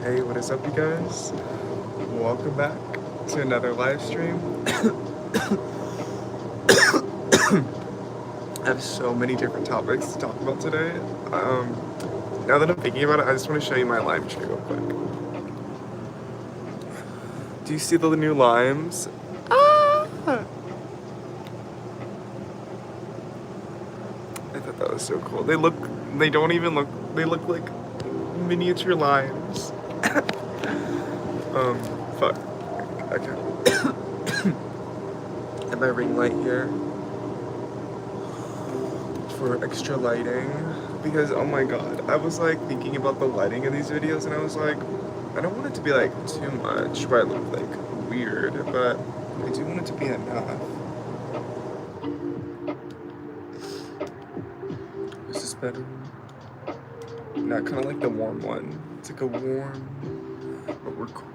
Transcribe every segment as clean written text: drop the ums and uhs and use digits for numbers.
Hey, what is up, you guys? Welcome back to another live stream. I have so many different topics to talk about today. Now that I'm thinking about it, I just want to show you my lime tree real quick. Do you see the new limes? Ah! I thought that was so cool. They look like miniature limes. Fuck. Okay. And my ring light here for extra lighting, because oh my god, I was like thinking about the lighting in these videos and I was like, I don't want it to be like too much where I look like weird, but I do want it to be enough. Is this better? Not kind of like the warm one. It's like a warm, but we're cool.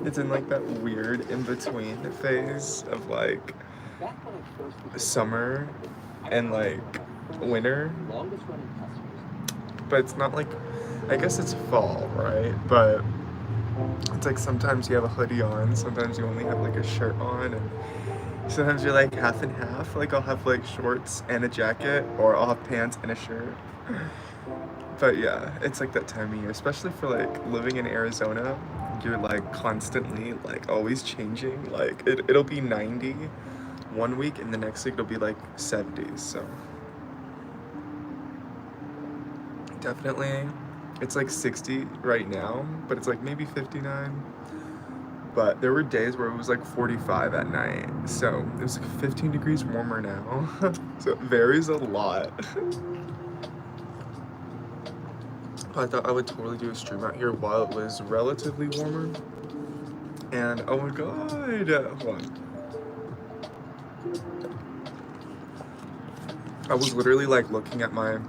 It's in like that weird in-between phase of like summer and like winter, but it's not like, I guess it's fall, right? But it's like sometimes you have a hoodie on, sometimes you only have like a shirt on, and sometimes you're like half and half. Like I'll have like shorts and a jacket, or I'll have pants and a shirt. But yeah, it's like that time of year, especially for like living in Arizona. You're like constantly like always changing. Like it'll be 90 one week and the next week it'll be like 70s. So definitely, it's like 60 right now, but it's like maybe 59. But there were days where it was like 45 at night, so it was like 15 degrees warmer now. So it varies a lot. I thought I would totally do a stream out here while it was relatively warmer. And oh my god, hold on. I was literally like looking at my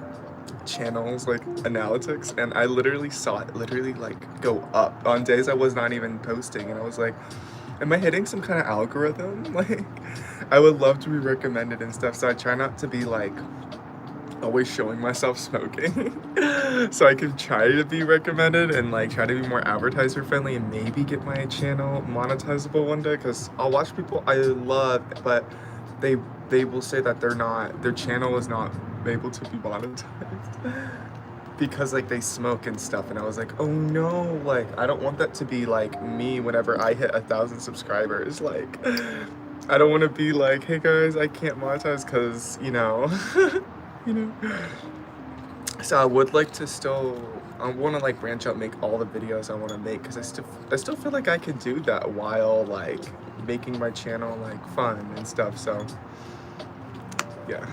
channels like analytics, and I literally saw it literally like go up on days I was not even posting, and I was like, am I hitting some kind of algorithm? Like I would love to be recommended and stuff, so I try not to be like always showing myself smoking. So I can try to be recommended and like try to be more advertiser friendly and maybe get my channel monetizable one day, because I'll watch people I love, but they will say that their channel is not able to be monetized because like they smoke and stuff, and I was like, oh no, like I don't want that to be like me whenever I hit 1,000 subscribers. Like I don't want to be like, hey guys, I can't monetize because you know. You know, so I would like to I want to like branch out, make all the videos I want to make, because I still feel like I could do that while like making my channel like fun and stuff. So yeah.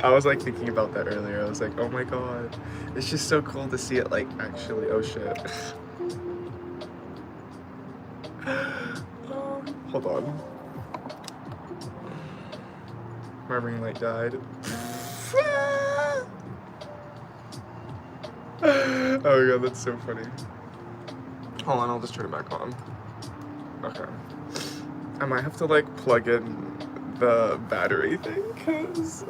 I was like thinking about that earlier. I was like, oh my god, it's just so cool to see it like actually. Oh shit. Hold on, my ring light died. Oh my god, that's so funny. Hold on, I'll just turn it back on. Okay. I might have to like plug in the battery thing, because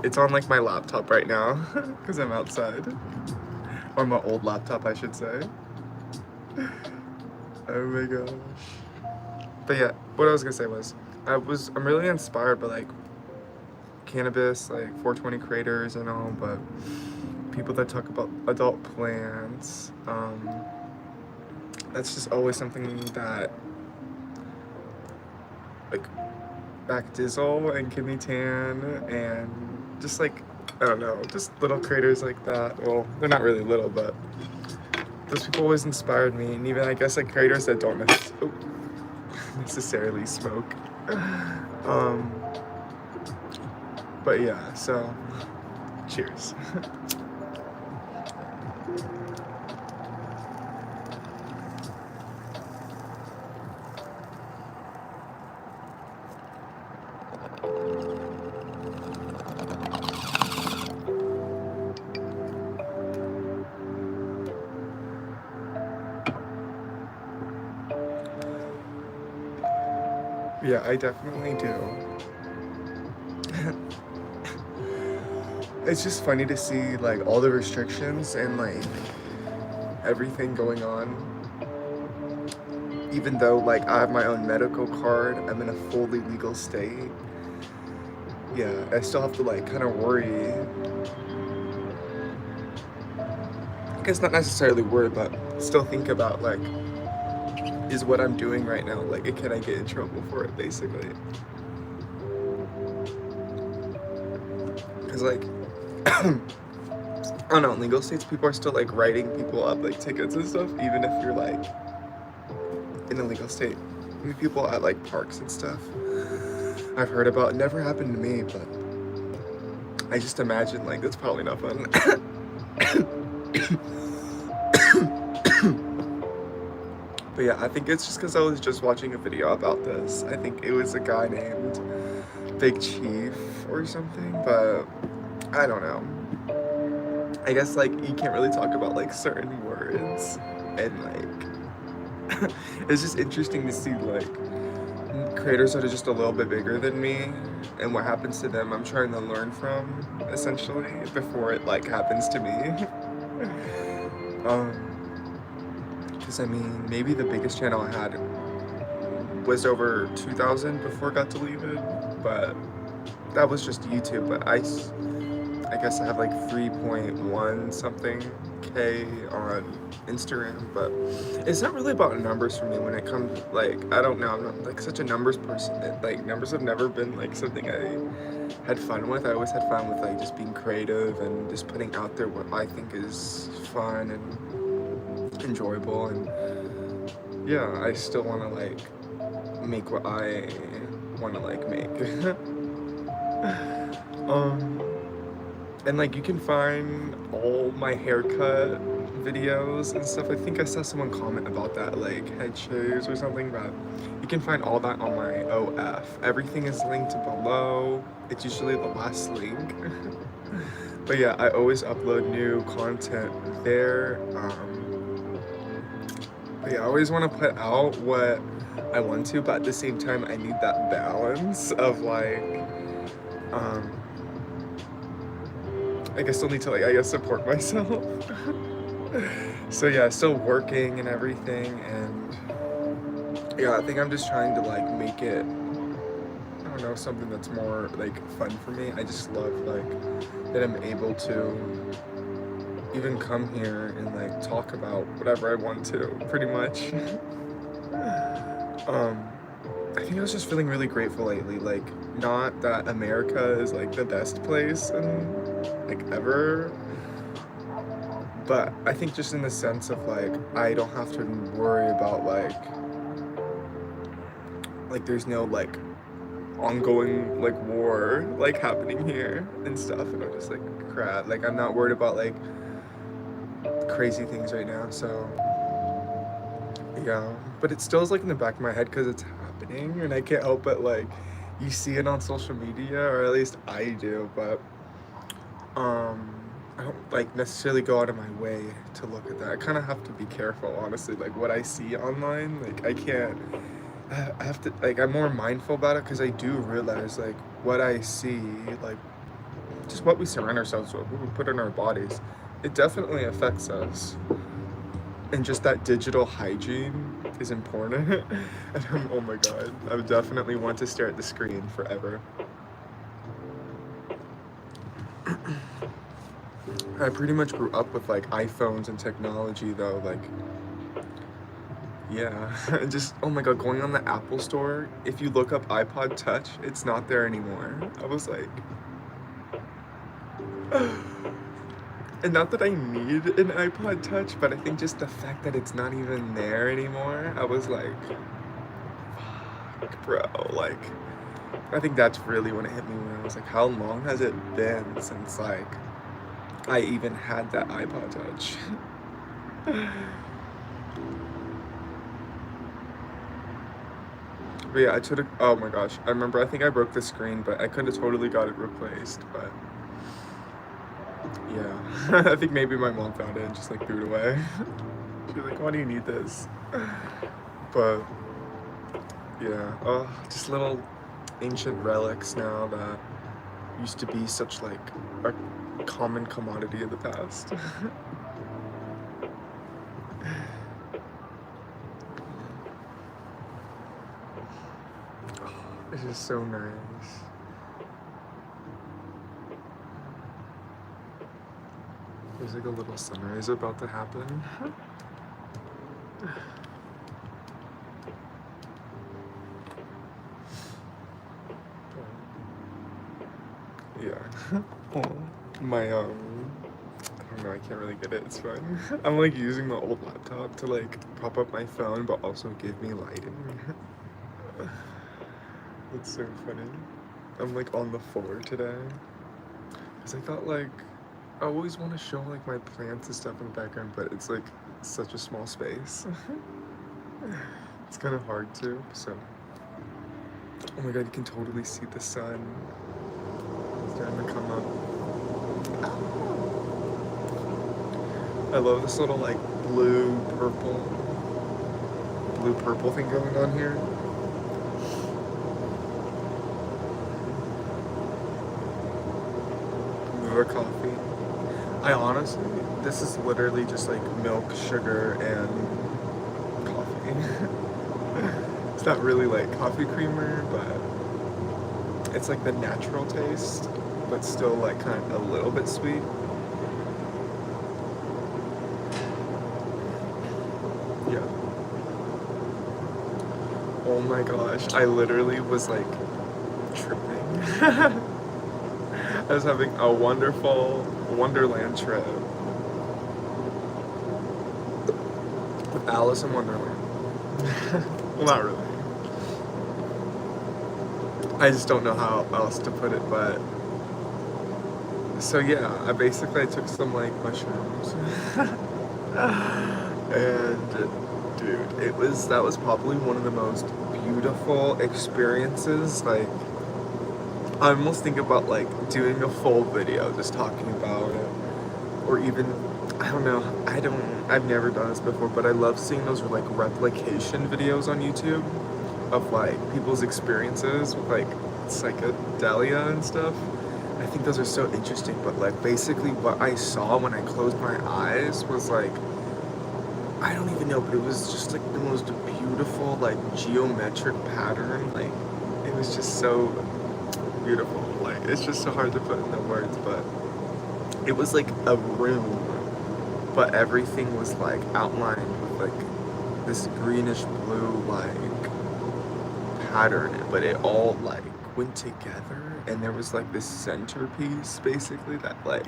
it's on like my laptop right now, because I'm outside. Or my old laptop, I should say. Oh my gosh. But yeah, what I was gonna say was, I'm really inspired by like cannabis, like 420 creators and all, but people that talk about adult plants, that's just always something that like Back Dizzle and Kidney Tan and just like, I don't know, just little creators like that. Well, they're not really little, but those people always inspired me, and even I guess like creators that don't necessarily smoke. But yeah, so cheers. Yeah, I definitely do. it's just funny to see like all the restrictions and like everything going on. Even though like I have my own medical card, I'm in a fully legal state. Yeah, I still have to like kind of worry. I guess not necessarily worry, but still think about like, is what I'm doing right now, like, can I get in trouble for it, basically? Because like, I don't know, in legal states, people are still like writing people up like tickets and stuff, even if you're like in a legal state. I mean, people at like parks and stuff, I've heard about. It never happened to me, but I just imagine like that's probably not fun. But yeah, I think it's just because I was just watching a video about this. I think it was a guy named Big Chief or something, but I don't know. I guess like you can't really talk about like certain words, and like it's just interesting to see like creators that are just a little bit bigger than me and what happens to them. I'm trying to learn from, essentially, before it like happens to me. Because I mean, maybe the biggest channel I had was over 2,000 before I got deleted, but that was just YouTube. But I guess I have like 3.1 something K on Instagram, but it's not really about numbers for me when it comes, like, I don't know, I'm not like such a numbers person. Like, numbers have never been like something I had fun with. I always had fun with like just being creative and just putting out there what I think is fun and enjoyable, and yeah, I still want to like make what I want to like make. And like you can find all my haircut videos and stuff. I think I saw someone comment about that, like head shaves or something, but you can find all that on my OF. Everything is linked below. It's usually the last link. But yeah, I always upload new content there. But yeah, I always want to put out what I want to, but at the same time I need that balance of like I guess still need to like support myself. So yeah, still working and everything, and yeah, I think I'm just trying to like make it, I don't know, something that's more like fun for me. I just love like that I'm able to even come here and like talk about whatever I want to, pretty much. I think I was just feeling really grateful lately, like not that America is like the best place and like ever, but I think just in the sense of like I don't have to worry about like there's no like ongoing like war like happening here and stuff, and I'm just like crap, like I'm not worried about like crazy things right now. So yeah, but it still is like in the back of my head because it's happening and I can't help but like you see it on social media, or at least I do, but I don't like necessarily go out of my way to look at that. I kind of have to be careful, honestly, like what I see online. Like I have to, like, I'm more mindful about it because I do realize like what I see, like just what we surround ourselves with, what we put in our bodies, it definitely affects us. And just that digital hygiene is important. And oh my god, I would definitely want to stare at the screen forever. I pretty much grew up with like iPhones and technology though, like yeah. And just, oh my god, going on the Apple store, if you look up iPod Touch, it's not there anymore. I was like and not that I need an iPod Touch, but I think just the fact that it's not even there anymore, I was like, fuck, bro, like, I think that's really when it hit me, when I was like, how long has it been since, like, I even had that iPod Touch? But yeah, oh my gosh, I remember, I think I broke the screen, but I could have totally got it replaced, but yeah. I think maybe my mom found it and just like threw it away. She's like, why do you need this? But yeah, just little ancient relics now that used to be such like common commodity of the past. It's just so nice. There's like a little sunrise about to happen. Yeah. Oh, my I don't know, I can't really get it, it's fine. I'm like using my old laptop to like prop up my phone but also give me lighting. It's so funny. I'm like on the floor today. Cause I thought like I always want to show like my plants and stuff in the background, but it's like such a small space. It's kind of hard to, so. Oh my god, you can totally see the sun. It's starting to come up. I love this little like blue purple thing going on here. The coffee. I honestly, this is literally just like milk, sugar, and coffee. It's not really like coffee creamer, but it's like the natural taste, but still like kind of a little bit sweet. Yeah. Oh my gosh, I literally was like tripping. I was having a wonderful Wonderland trip with Alice in Wonderland. Well, not really. I just don't know how else to put it, but so yeah, I took some like mushrooms, and dude, that was probably one of the most beautiful experiences. Like, I almost think about like doing a full video just talking about it, or even, I don't know, I've never done this before, but I love seeing those like replication videos on YouTube of like people's experiences with like psychedelia and stuff. I think those are so interesting, but like basically what I saw when I closed my eyes was like, I don't even know, but it was just like the most beautiful like geometric pattern. Like, it was just so beautiful. Like, it's just so hard to put into words, but it was like a room, but everything was like outlined with like this greenish blue like pattern, but it all like went together, and there was like this centerpiece basically that like,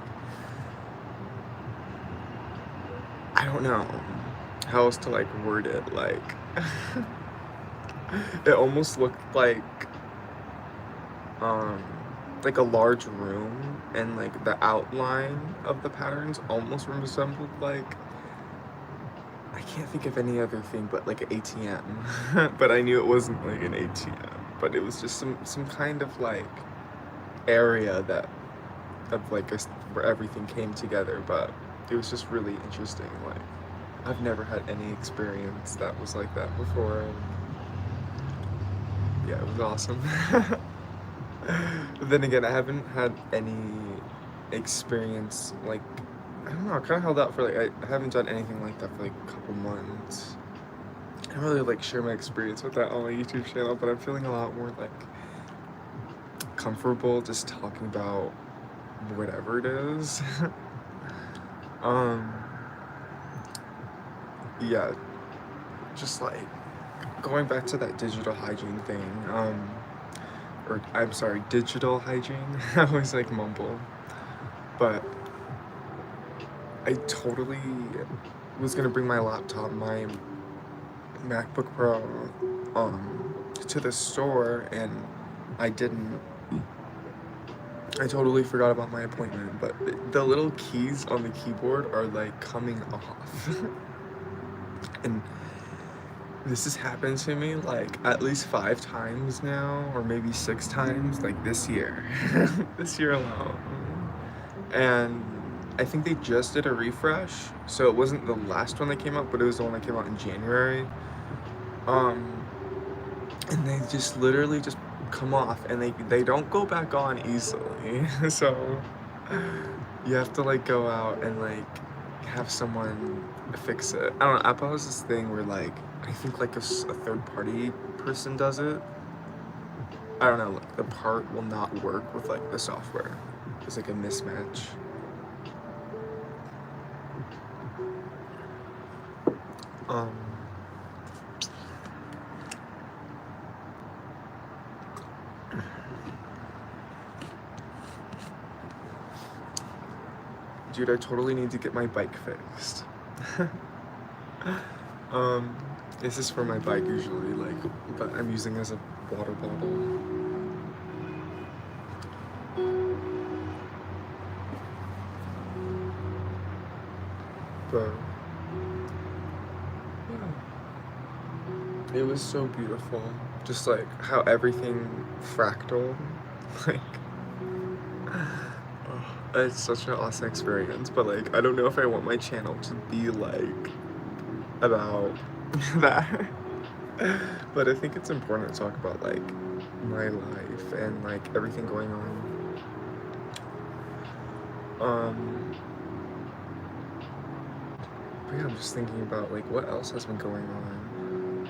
I don't know how else to like word it, like it almost looked like a large room, and like the outline of the patterns almost resembled like, I can't think of any other thing but like an ATM. But I knew it wasn't like an ATM, but it was just some kind of like area that of like where everything came together. But it was just really interesting. Like, I've never had any experience that was like that before. Yeah, it was awesome. But then again, I haven't had any experience, like, I don't know, I kind of held out for like, I haven't done anything like that for like a couple months. I don't really like share my experience with that on my YouTube channel, but I'm feeling a lot more like comfortable just talking about whatever it is. Yeah, just like going back to that digital hygiene thing, or I'm sorry, digital hygiene. I always like mumble, but I totally was gonna bring my laptop, my MacBook Pro, to the store, and I didn't. I totally forgot about my appointment, but the little keys on the keyboard are like coming off. And this has happened to me like at least 5 times now, or maybe 6 times, like this year. This year alone. And I think they just did a refresh, so it wasn't the last one that came out, but it was the one that came out in January. And they just literally just come off, and they don't go back on easily. So you have to like go out and like have someone fix it. I don't know, Apple has this thing where like I think like a third party person does it. I don't know, like the part will not work with like the software. There's like a mismatch. Dude, I totally need to get my bike fixed. This is for my bike usually, like, but I'm using it as a water bottle. But yeah. It was so beautiful. Just like how everything fractal, like, it's such an awesome experience. But like, I don't know if I want my channel to be like about that. But I think it's important to talk about like my life and like everything going on. But yeah, I'm just thinking about like what else has been going on.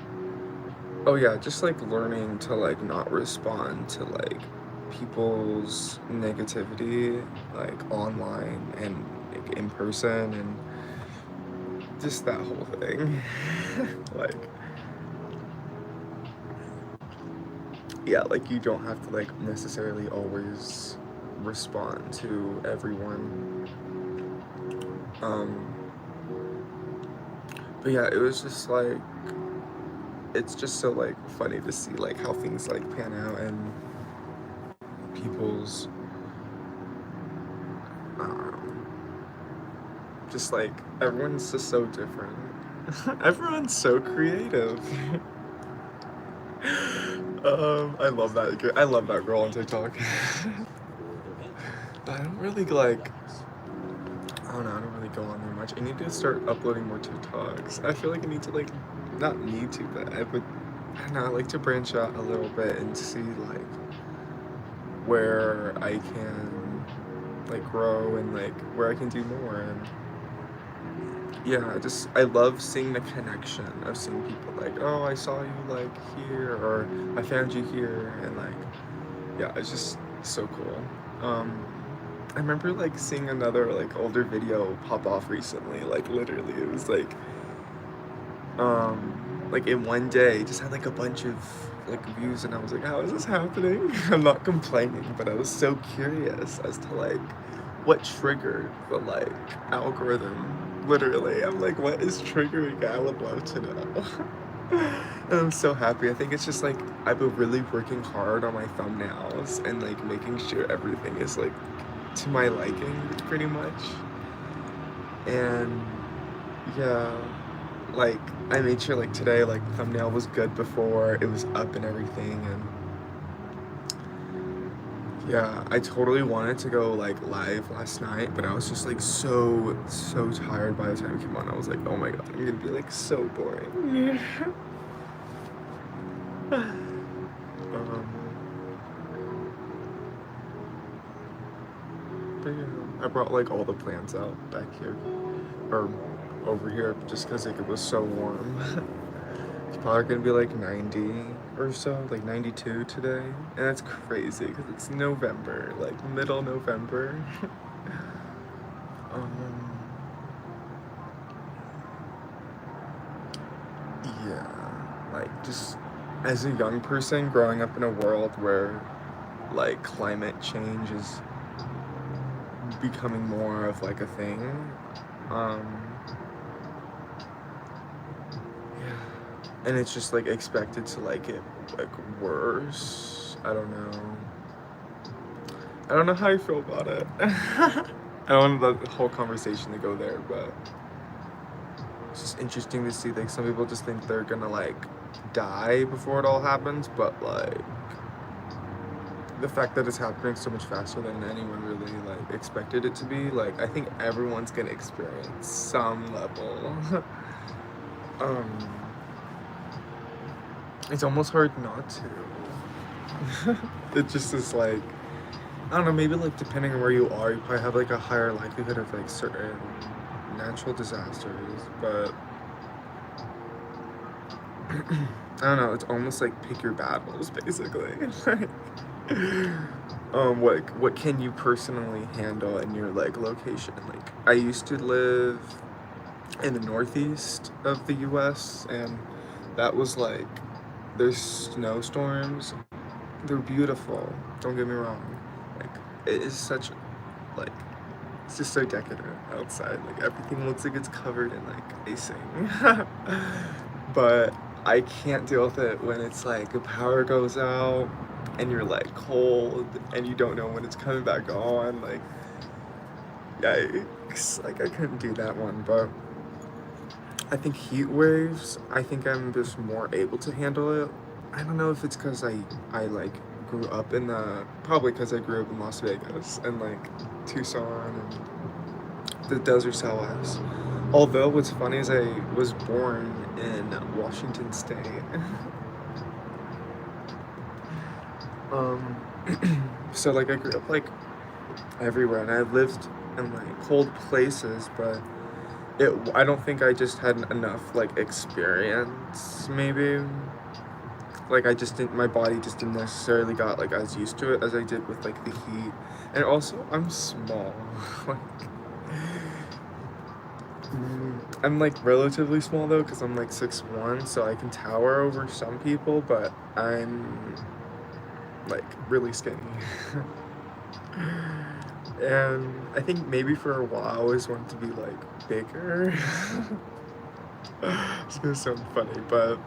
Oh yeah, just like learning to like not respond to like people's negativity like online and like in person and just that whole thing. Like, yeah, like you don't have to like necessarily always respond to everyone. But yeah, it was just like, it's just so like funny to see like how things like pan out and people's just like everyone's just so different. Everyone's so creative. I love that girl on TikTok. But I don't really like, I don't know, I don't really go on there much. I need to start uploading more TikToks. I feel like I need to like, not need to, but I don't know, I like to branch out a little bit and see like where I can like grow and like where I can do more. And yeah, I love seeing the connection of seeing people like, oh, I saw you like here, or I found you here, and like, yeah, it's just so cool. I remember like seeing another like older video pop off recently, like literally it was like in one day just had like a bunch of like views, and I was like, how is this happening? I'm not complaining, but I was so curious as to like what triggered the like algorithm. Literally, I'm like, what is triggering? I would love to know. And I'm so happy. I think it's just like I've been really working hard on my thumbnails and like making sure everything is like to my liking pretty much. And yeah, like I made sure like today like the thumbnail was good before it was up and everything. And yeah, I totally wanted to go like live last night, but I was just like so tired by the time it came on. I was like, oh my god, I'm gonna be like so boring. But yeah, I brought like all the plants out back here, or over here, just because like it was so warm. It's probably gonna be like 90 or so, like 92 today, and that's crazy because it's November, like middle November. Yeah, like just as a young person growing up in a world where like climate change is becoming more of like a thing, and it's just like expected to like get like worse. I don't know how I feel about it. I don't want the whole conversation to go there, but it's just interesting to see like some people just think they're gonna like die before it all happens, but like the fact that it's happening so much faster than anyone really like expected it to be, like I think everyone's gonna experience some level. It's almost hard not to. It just is like, I don't know, maybe like depending on where you are, you probably have like a higher likelihood of like certain natural disasters, but I don't know, it's almost like pick your battles basically. Like, what can you personally handle in your like location? Like I used to live in the northeast of the US, and that was like there's snowstorms. They're beautiful, don't get me wrong. Like it is such like it's just so decadent outside. Like everything looks like it's covered in like icing. But I can't deal with it when it's like the power goes out and you're like cold and you don't know when it's coming back on. Like yikes. Like I couldn't do that one, but I think heat waves, I think I'm just more able to handle it. I don't know if it's because I like grew up in probably because I grew up in Las Vegas and like Tucson and the desert Southwest. Although what's funny is I was born in Washington State. um, so like I grew up like everywhere, and I've lived in like cold places, but I don't think I just had enough like experience maybe. Like I just didn't, my body just didn't necessarily got like as used to it as I did with like the heat. And also I'm small. Like I'm like relatively small though, because I'm like 6'1", so I can tower over some people, but I'm like really skinny. And I think maybe for a while I always wanted to be like bigger. It's gonna sound funny, but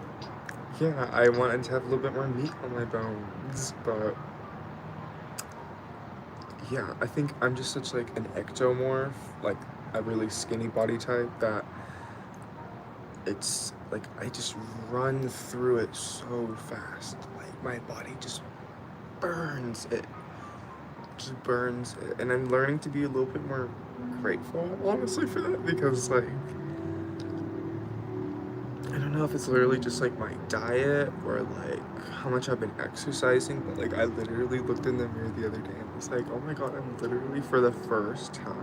yeah, I wanted to have a little bit more meat on my bones, but yeah, I think I'm just such like an ectomorph, like a really skinny body type, that it's like I just run through it so fast. Like my body just burns it, and I'm learning to be a little bit more grateful, honestly, for that, because like I don't know if it's literally just like my diet or like how much I've been exercising, but like I literally looked in the mirror the other day and was like, oh my god, I'm literally for the first time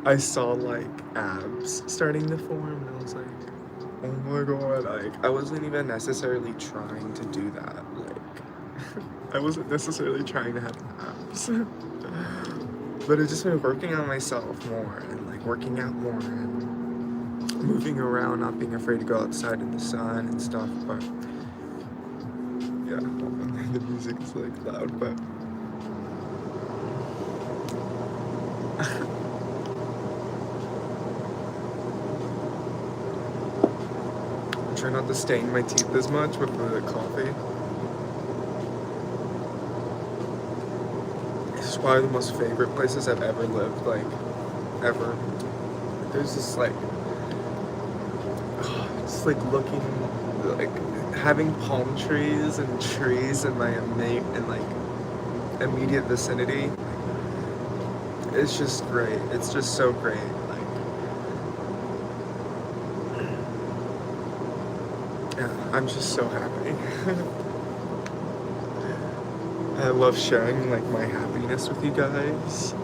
I saw like abs starting to form, and I was like, oh my god, like I wasn't even necessarily trying to do that. Like I wasn't necessarily trying to have abs. But it's just been working on myself more and like working out more and moving around, not being afraid to go outside in the sun and stuff. But yeah, the music is like loud, but I try not to stain my teeth as much with the coffee. This is probably the most favorite places I've ever lived, like ever. There's this like just like looking, like having palm trees and trees in my immediate vicinity. It's just great. It's just so great. Like, yeah, I'm just so happy. I love sharing like my happiness with you guys.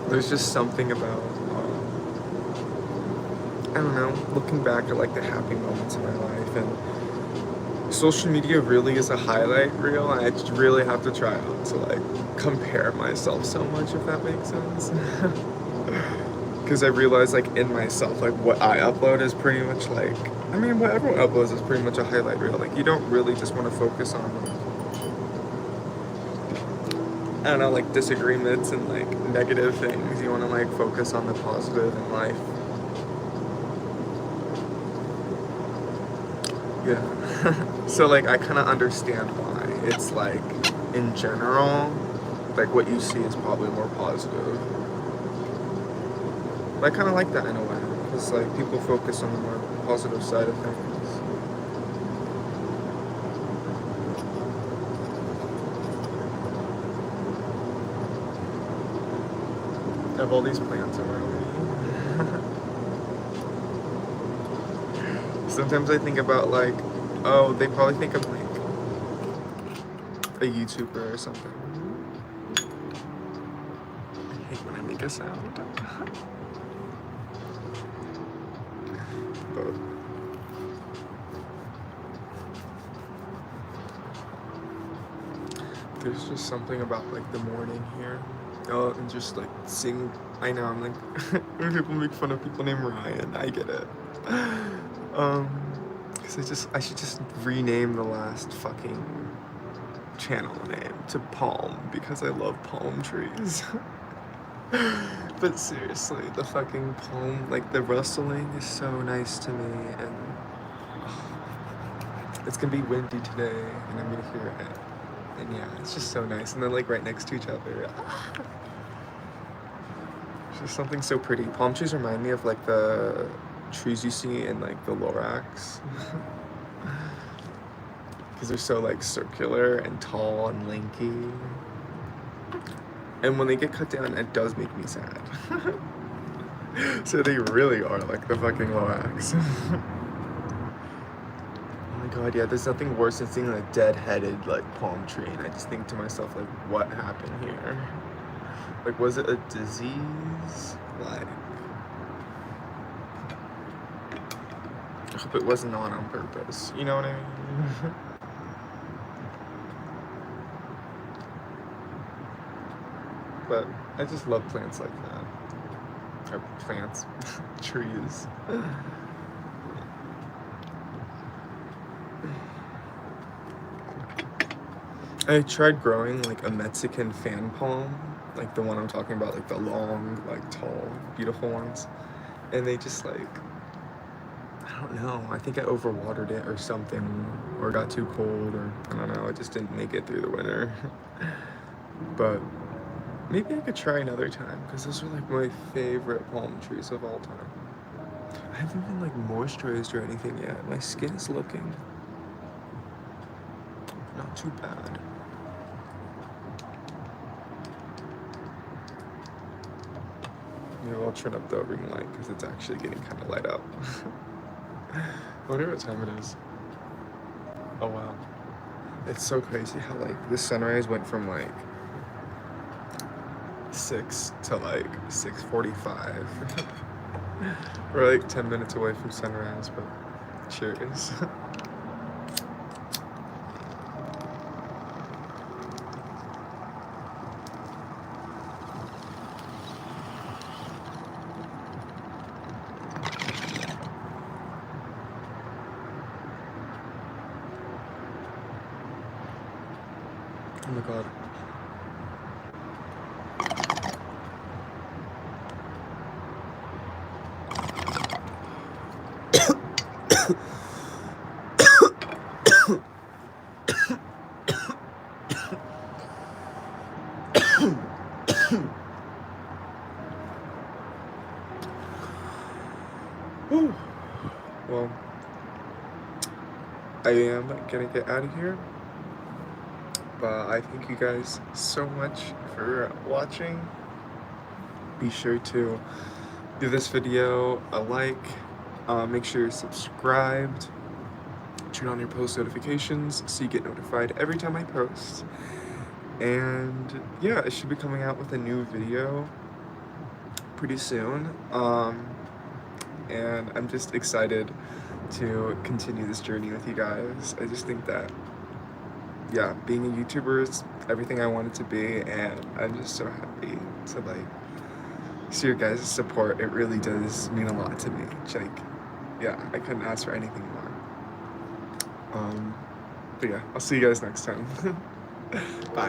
There's just something about I don't know, looking back at like the happy moments in my life, and social media really is a highlight reel. I just really have to try out to like compare myself so much, if that makes sense. Because I realize like in myself, like what I upload is pretty much like, I mean what everyone uploads is pretty much a highlight reel. Like you don't really just want to focus on like, I don't know, like disagreements and like negative things. You want to like focus on the positive in life. Yeah. So like I kind of understand why it's like in general like what you see is probably more positive. But I kind of like that in a way, because like people focus on the more positive side of things. I have all these plants around me. Sometimes I think about like, oh, they probably think I'm like a YouTuber or something. I hate when I make a sound. But there's just something about like the morning here. Oh, and just like seeing, I know I'm like, when people make fun of people named Ryan, I get it. Because I should just rename the last fucking channel name to Palm because I love palm trees. But seriously, the fucking palm, like the rustling is so nice to me, and it's gonna be windy today, and I'm gonna hear it. And yeah, it's just so nice. And they're like right next to each other. It's just something so pretty. Palm trees remind me of like the trees you see in like the Lorax. Because they're so like circular and tall and lanky. And when they get cut down, it does make me sad. So they really are like the fucking Lorax. Oh my god, yeah, there's nothing worse than seeing a dead-headed like palm tree, and I just think to myself like, what happened here? Like, was it a disease? Like, I hope it wasn't on purpose. You know what I mean? But I just love plants like that. Or plants, trees. I tried growing like a Mexican fan palm, like the one I'm talking about, like the long, like tall, beautiful ones. And they just like, I don't know, I think I overwatered it or something, or got too cold, or I don't know, it just didn't make it through the winter. But maybe I could try another time, because those are like my favorite palm trees of all time. I haven't been like moisturized or anything yet. My skin is looking not too bad. Maybe I'll turn up the ring light because it's actually getting kind of light up. I wonder what time it is. Oh wow. It's so crazy how like the sunrise went from like 6 to like 6:45. We're like 10 minutes away from sunrise, but cheers. Oh my god. Whew. Well, I am gonna get out of here. But I thank you guys so much for watching. Be sure to give this video a like. Make sure you're subscribed. Turn on your post notifications so you get notified every time I post. And yeah, it should be coming out with a new video pretty soon. And I'm just excited to continue this journey with you guys. I just think that, yeah, being a YouTuber is everything I want it to be, and I'm just so happy to like see your guys' support. It really does mean a lot to me. Like, yeah, I couldn't ask for anything more. But yeah, I'll see you guys next time. Bye.